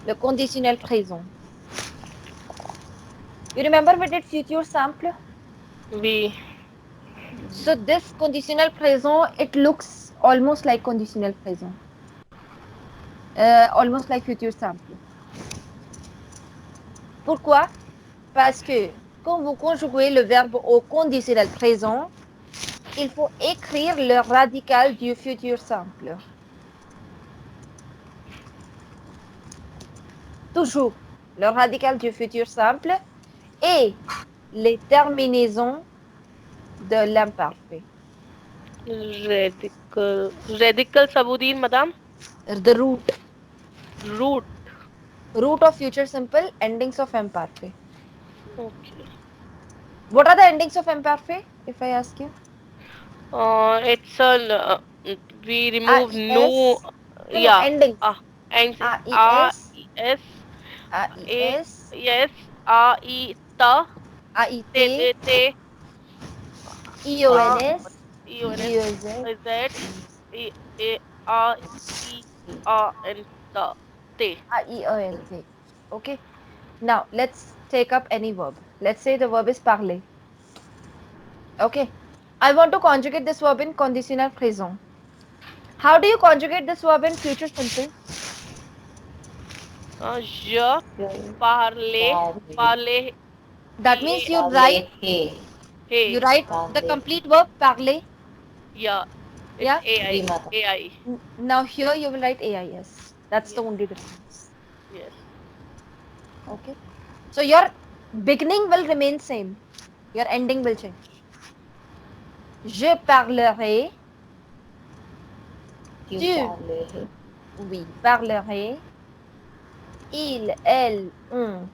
Le conditionnel présent. You remember we did future simple? We. So this conditional présent, it looks almost like conditional présent. Almost like future simple. Pourquoi? Parce que quand vous conjuguez le verbe au conditionnel présent, il faut écrire le radical du futur simple. Toujours le radical du futur simple et les terminaisons de l'imparfait. Radical. Radical Sabudin, madam? The root. Root. Root of future simple, endings of imparfait. Okay. What are the endings of imparfait, if I ask you? It's a. We remove no. AES. No, Yeah. endings. And A AES, S A AES, yes A I ta te AIT, te te A IONS, E O N S IOZ. Z A A A E A N ta te. IONT. Okay. Now let's take up any verb. Let's say the verb is parler. Okay. I want to conjugate this verb in conditional présent. How do you conjugate this verb in future simple? Je parle parle That P means A you hey. write the complete verb parler. Yeah, it's Yeah. AI. Now here you will write AIS. That's the Yes, only difference. yes. Okay. So your beginning will remain same. Your ending will change. Je parlerai. Tu, oui, parlerai. Il, elle, on.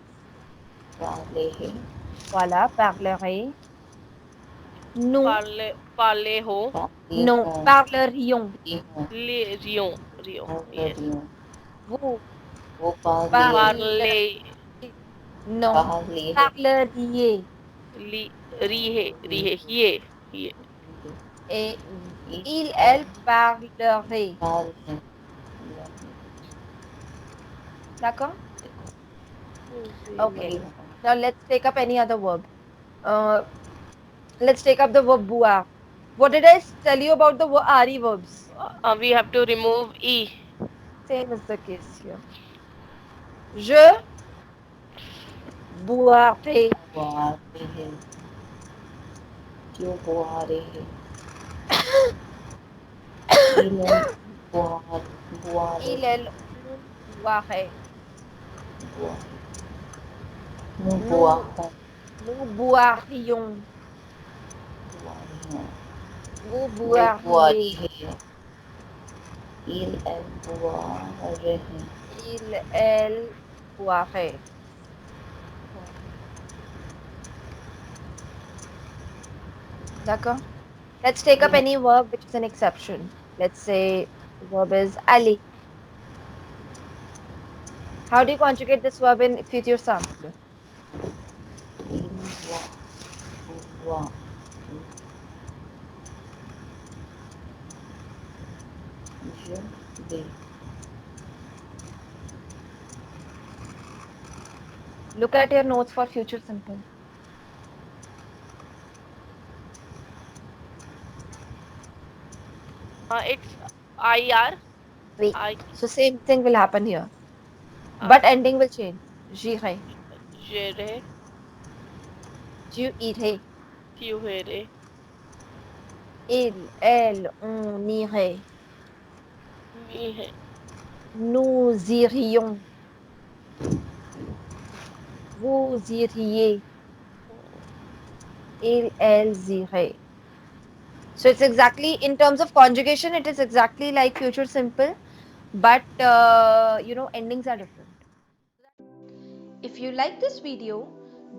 Voilà, parlerai. Nous, Parle ho non, parlerions. Rion. Yes. Vous, Parle parlez. Non, parleriez. li rihe Ye. Et il, elle parlerait. D'accord? Okay. Now let's take up any other verb. Uh, let's take up the verb boire. What did I tell you about the RE verbs? We have to remove e. Same is the case here. Je boirai. Il, elle, on boirait. Nous, nous boirions. Vous boiriez. Il, elle boirait. D'accord? Let's take up any verb which is an exception. Let's say the verb is aller. How do you conjugate this verb in future simple? Look at your notes for future simple. It's IR. Wait. I So same thing will happen here. uh, But ending will change. J'irai. Jere Tu irais. Tuhere Il, elle, on irait. Mihe Nous irions. Vous iriez. Il, elles iraient. So it's exactly, in terms of conjugation, it is exactly like future simple, but endings are different. If you like this video,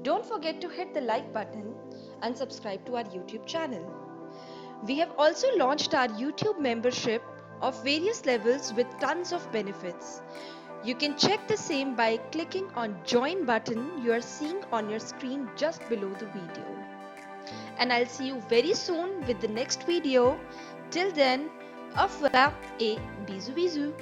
don't forget to hit the like button and subscribe to our YouTube channel. We have also launched our YouTube membership of various levels with tons of benefits. You can check the same by clicking on join button you are seeing on your screen just below the video. And I'll see you very soon with the next video. Till then, au revoir et bisous bisous.